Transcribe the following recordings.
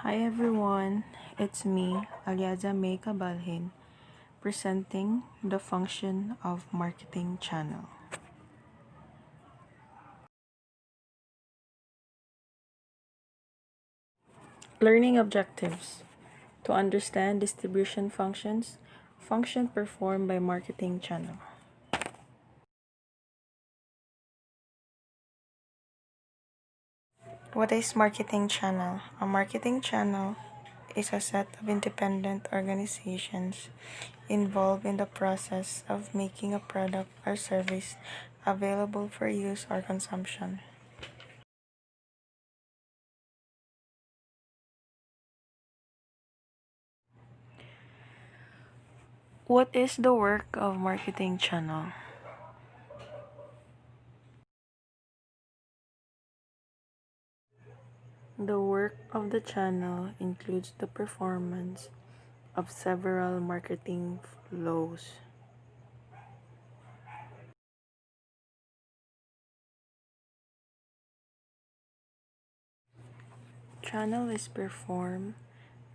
Hi everyone, it's me, Aliaza May Cabalhin, presenting the function of marketing channel. Learning objectives. To understand distribution functions, function performed by marketing channel. What is marketing channel? A marketing channel is a set of independent organizations involved in the process of making a product or service available for use or consumption. What is the work of marketing channel? The work of the channel includes the performance of several marketing flows. Channel is perform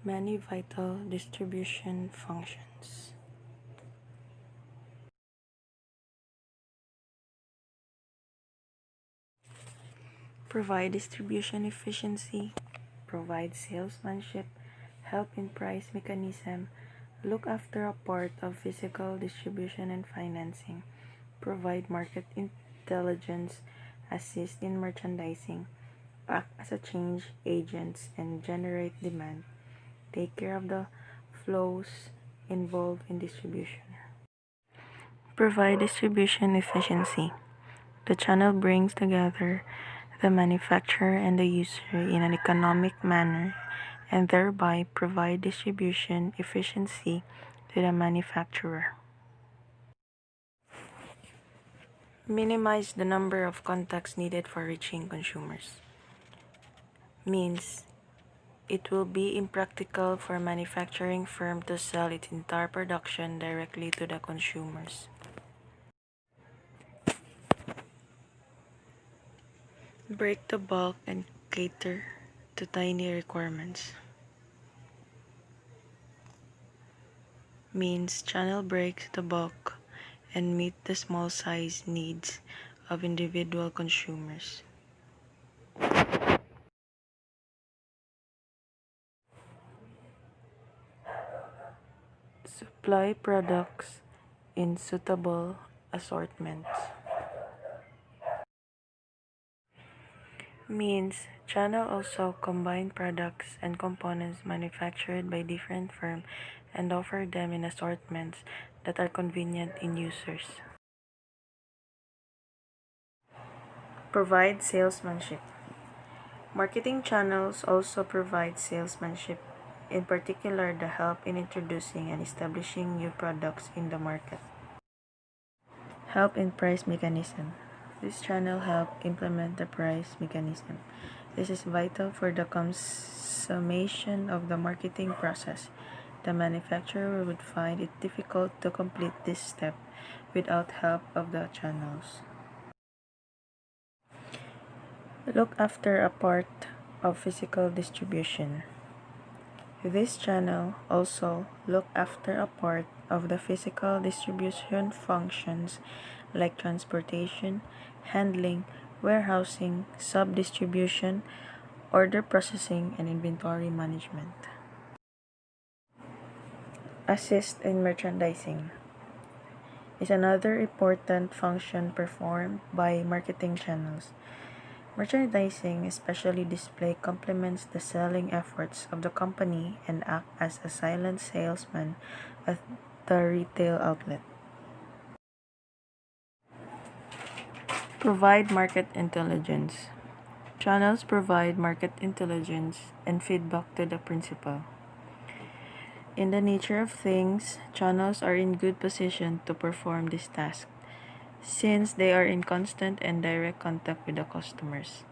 many vital distribution functions. Provide distribution efficiency, provide salesmanship, help in price mechanism, look after a part of physical distribution and financing, provide market intelligence, assist in merchandising, act as a change agents and generate demand, take care of the flows involved in distribution. Provide distribution efficiency. The channel brings together the manufacturer and the user in an economic manner and thereby provide distribution efficiency to the manufacturer. Minimize the number of contacts needed for reaching consumers. Means it will be impractical for a manufacturing firm to sell its entire production directly to the consumers. Break the bulk and cater to tiny requirements. Means channel breaks the bulk and meet the small size needs of individual consumers. Supply products in suitable assortments. Means channel also combine products and components manufactured by different firms and offer them in assortments that are convenient in users. Provide salesmanship. Marketing channels also provide salesmanship, in particular the help in introducing and establishing new products in the market. Help in price mechanism. This channel help implement the price mechanism. This is vital for the consummation of the marketing process. The manufacturer would find it difficult to complete this step without help of the channels. Look after a part of physical distribution. This channel also look after a part of the physical distribution functions like transportation, handling, warehousing, sub-distribution, order processing, and inventory management. Assist in merchandising is another important function performed by marketing channels. Merchandising, especially display, complements the selling efforts of the company and act as a silent salesman at the retail outlet. Provide market intelligence. Channels provide market intelligence and feedback to the principal. In the nature of things, channels are in good position to perform this task, since they are in constant and direct contact with the customers.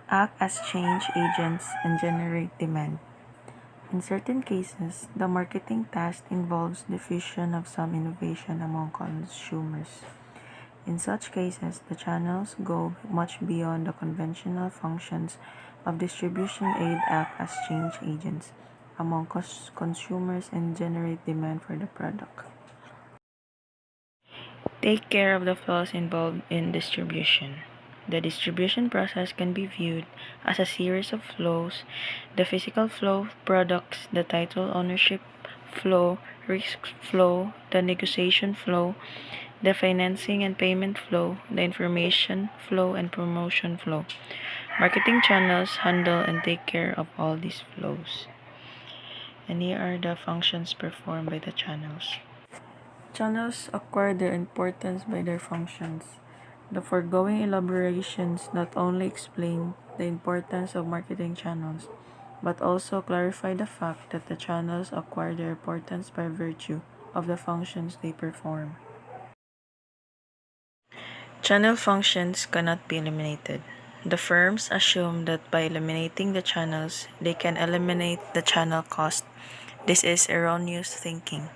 Act as change agents and generate demand. In certain cases, the marketing task involves diffusion of some innovation among consumers. In such cases, the channels go much beyond the conventional functions of distribution aid act as change agents among consumers and generate demand for the product. Take care of the flows involved in distribution. The distribution process can be viewed as a series of flows: the physical flow of products, the title ownership flow, risk flow, the negotiation flow, the financing and payment flow, the information flow, and promotion flow. Marketing channels handle and take care of all these flows. And here are the functions performed by the channels. Channels acquire their importance by their functions. The foregoing elaborations not only explain the importance of marketing channels, but also clarify the fact that the channels acquire their importance by virtue of the functions they perform. Channel functions cannot be eliminated. The firms assume that by eliminating the channels, they can eliminate the channel cost. This is erroneous thinking.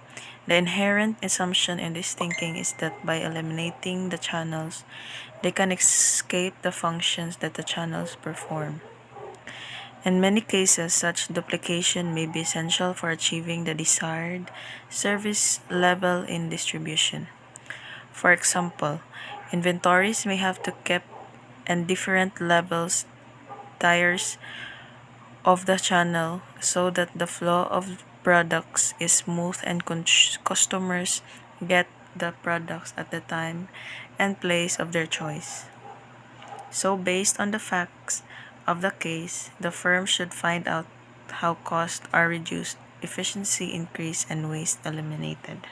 The inherent assumption in this thinking is that by eliminating the channels, they can escape the functions that the channels perform. In many cases, such duplication may be essential for achieving the desired service level in distribution. For example, inventories may have to keep at different levels tiers of the channel so that the flow of products is smooth and customers get the products at the time and place of their choice. So based on the facts of the case, the firm should find out how costs are reduced, efficiency increased, and waste eliminated.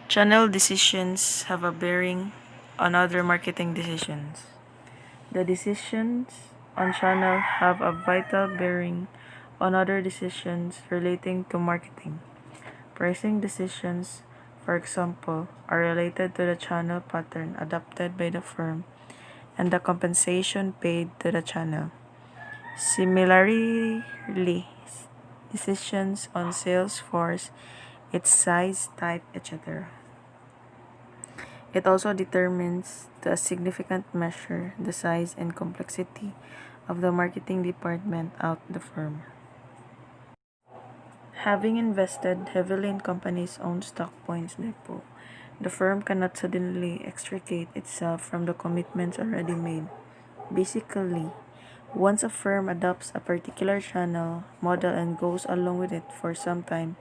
Channel decisions have a bearing on other marketing decisions. The decisions on channel have a vital bearing on other decisions relating to marketing. Pricing decisions, for example, are related to the channel pattern adopted by the firm and the compensation paid to the channel. Similarly, decisions on sales force, its size, type, etc. It also determines, to a significant measure, the size and complexity of the marketing department at the firm. Having invested heavily in company's own stock points depot, the firm cannot suddenly extricate itself from the commitments already made. Basically, once a firm adopts a particular channel model and goes along with it for some time,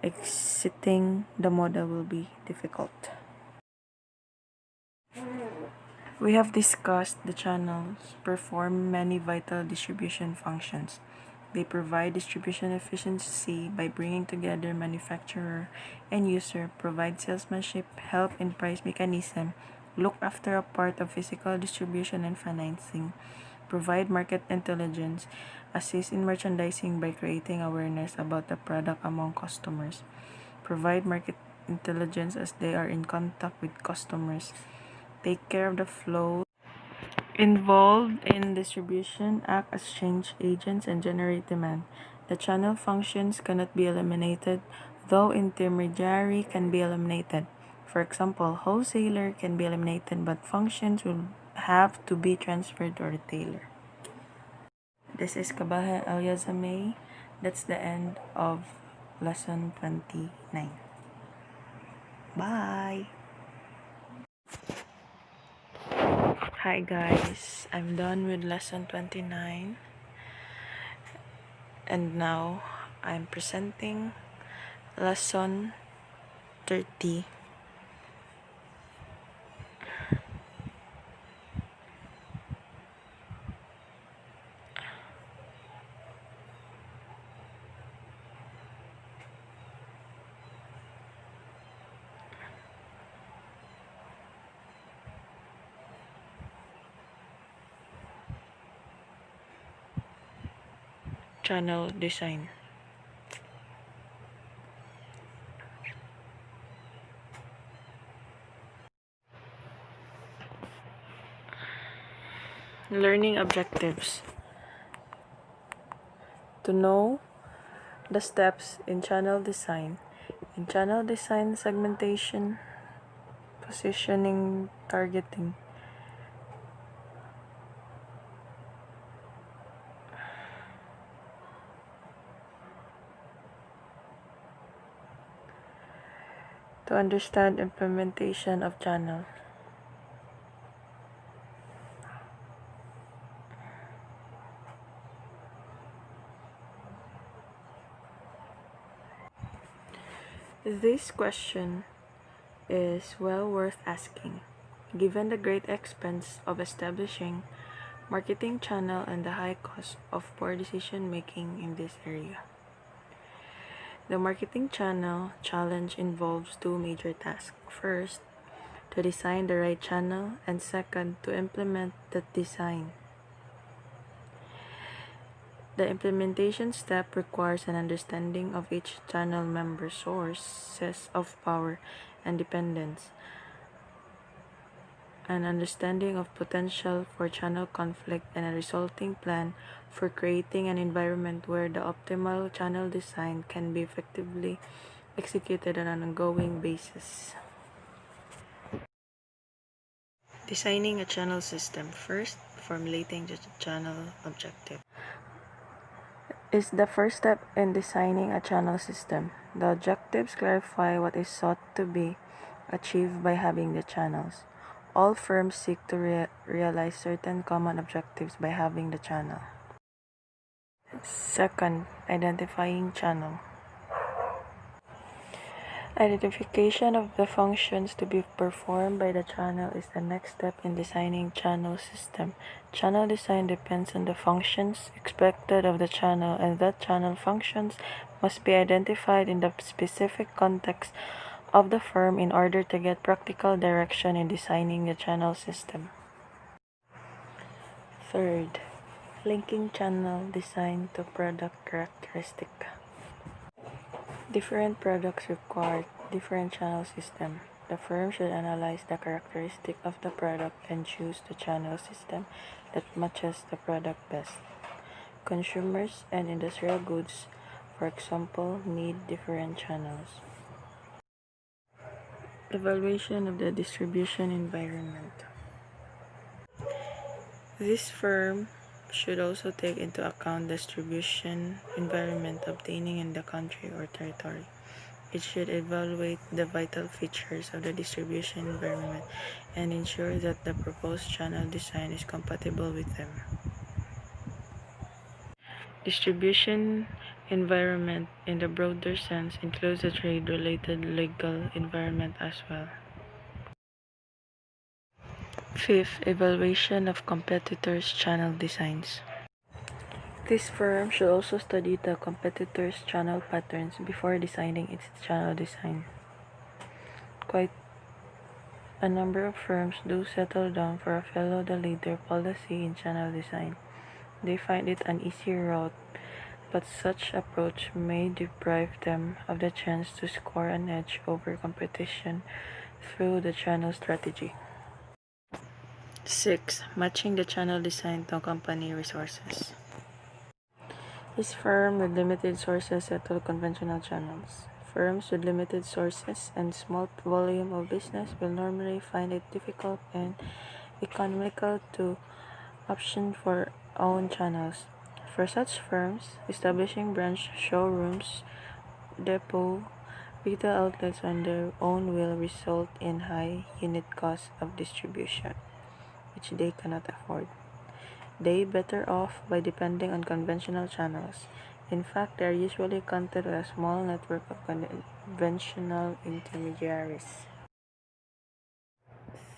exiting the model will be difficult. We have discussed the channels perform many vital distribution functions. They provide distribution efficiency by bringing together manufacturer and user, provide salesmanship, help in price mechanism, look after a part of physical distribution and financing, provide market intelligence, assist in merchandising by creating awareness about the product among customers, provide market intelligence as they are in contact with customers, take care of the flow involved in distribution, act as change agents, and generate demand. The channel functions cannot be eliminated, though intermediary can be eliminated. For example, wholesaler can be eliminated, but functions will have to be transferred to retailer. This is Kabaha Al-Yazamay. That's the end of lesson 29. Bye! Hi guys, I'm done with lesson 29 and now I'm presenting lesson 30. Channel design. Learning objectives. To know the steps in channel design. In channel design, segmentation, positioning, targeting. To understand implementation of channel. This question is well worth asking, given the great expense of establishing marketing channel and the high cost of poor decision making in this area. The marketing channel challenge involves two major tasks. First, to design the right channel, and second, to implement that design. The implementation step requires an understanding of each channel member's sources of power and dependence, an understanding of potential for channel conflict, and a resulting plan for creating an environment where the optimal channel design can be effectively executed on an ongoing basis. Designing a channel system. First, formulating the channel objective is the first step in designing a channel system. The objectives clarify what is sought to be achieved by having the channels. All firms seek to realize certain common objectives by having the channel. Second, identifying channel. Identification of the functions to be performed by the channel is the next step in designing channel system. Channel design depends on the functions expected of the channel, and that channel functions must be identified in the specific context of the firm in order to get practical direction in designing the channel system. Third, linking channel design to product characteristic. Different products require different channel system. The firm should analyze the characteristic of the product and choose the channel system that matches the product best. Consumers and industrial goods, for example, need different channels. Evaluation of the distribution environment. This firm should also take into account the distribution environment obtaining in the country or territory. It should evaluate the vital features of the distribution environment and ensure that the proposed channel design is compatible with them. Distribution environment in the broader sense includes the trade-related legal environment as well. Fifth, evaluation of competitors' channel designs. This firm should also study the competitors' channel patterns before designing its channel design. Quite a number of firms do settle down for a follow-the-leader policy in channel design. They find it an easy route, but such approach may deprive them of the chance to score an edge over competition through the channel strategy. 6. Matching the channel design to company resources. This firm with limited sources settle conventional channels. Firms with limited sources and small volume of business will normally find it difficult and economical to option for own channels. For such firms, establishing branch showrooms, depot, retail outlets on their own will result in high unit costs of distribution, which they cannot afford. They better off by depending on conventional channels. In fact, they are usually counted with a small network of conventional intermediaries.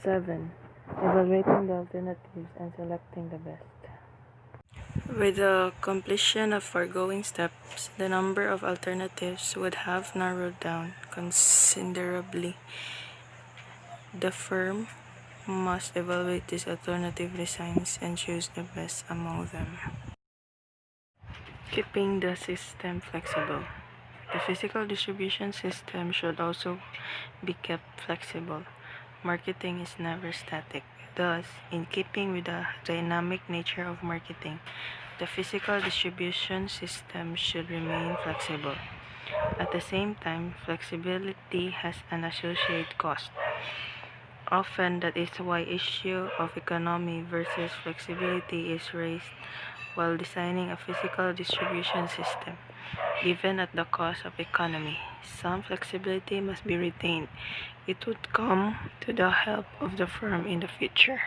7. Evaluating the alternatives and selecting the best. With the completion of foregoing steps, the number of alternatives would have narrowed down considerably. The firm must evaluate these alternative designs and choose the best among them. Keeping the system flexible. The physical distribution system should also be kept flexible. Marketing is never static. Thus, in keeping with the dynamic nature of marketing, the physical distribution system should remain flexible. At the same time, flexibility has an associated cost. Often, that is why issue of economy versus flexibility is raised while designing a physical distribution system. even at the cost of economy. Some flexibility must be retained. It would come to the help of the firm in the future.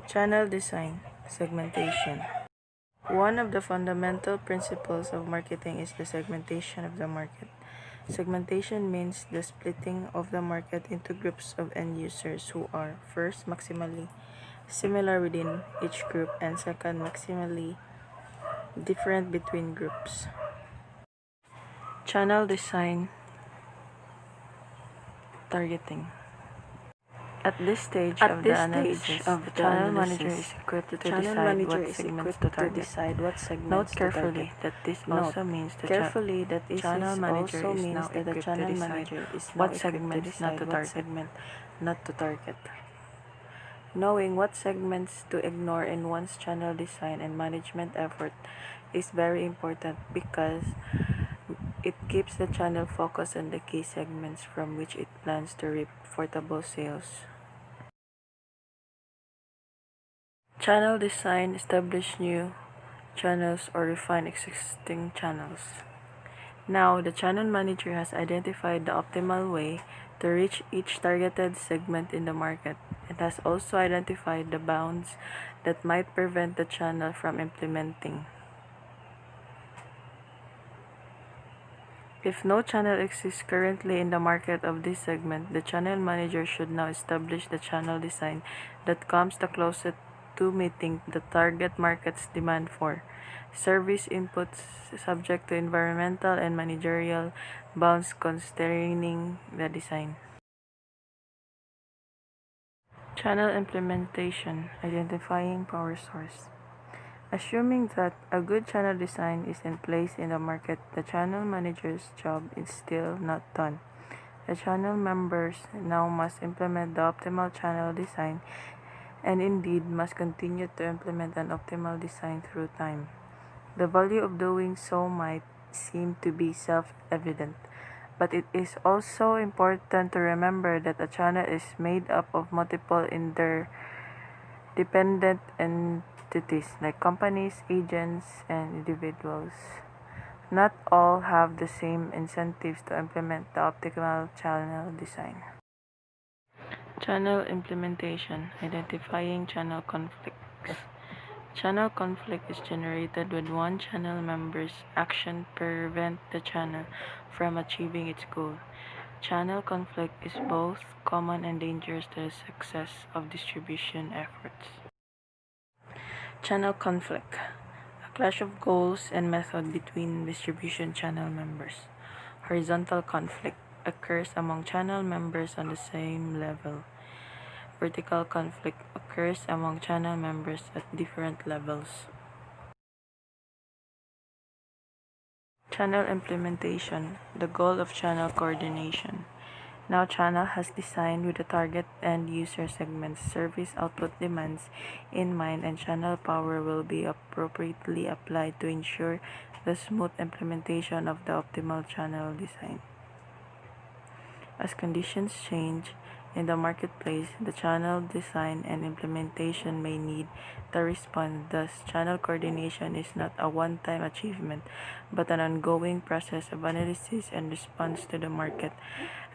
Channel design, segmentation. One of the fundamental principles of marketing is the segmentation of the market. Segmentation means the splitting of the market into groups of end users who are, first, maximally similar within each group, and second, maximally different between groups. Channel design, targeting. At this stage of the analysis, the channel manager is equipped to decide what segments to target. Note carefully that this also means the channel manager is now equipped to decide what segments not to target. Knowing what segments to ignore in one's channel design and management effort is very important because it keeps the channel focused on the key segments from which it plans to reap profitable sales. Channel design, establish new channels or refine existing channels. Now, the channel manager has identified the optimal way to reach each targeted segment in the market. It has also identified the bounds that might prevent the channel from implementing. If no channel exists currently in the market of this segment, the channel manager should now establish the channel design that comes the closest to meeting the target market's demand for service inputs subject to environmental and managerial bounds constraining the design. Channel implementation, identifying power source. Assuming that a good channel design is in place in the market, the channel manager's job is still not done. The channel members now must implement the optimal channel design and indeed must continue to implement an optimal design through time. The value of doing so might seem to be self-evident, but it is also important to remember that a channel is made up of multiple interdependent entities like companies, agents, and individuals. Not all have the same incentives to implement the optimal channel design. Channel implementation, identifying channel conflicts. Channel conflict is generated when one channel member's action prevent the channel from achieving its goal. Channel conflict is both common and dangerous to the success of distribution efforts. Channel conflict, a clash of goals and method between distribution channel members. Horizontal conflict occurs among channel members on the same level. Vertical conflict occurs among channel members at different levels. Channel implementation, the goal of channel coordination. Now channel has designed with the target end user segments, service output demands in mind, and channel power will be appropriately applied to ensure the smooth implementation of the optimal channel design. As conditions change in the marketplace, the channel design and implementation may need to respond. Thus, channel coordination is not a one-time achievement, but an ongoing process of analysis and response to the market,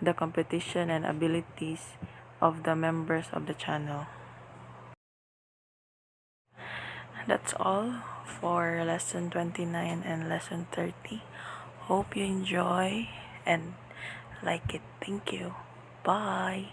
the competition, and abilities of the members of the channel. That's all for lesson 29 and lesson 30. Hope you enjoy and like it. Thank you. Bye.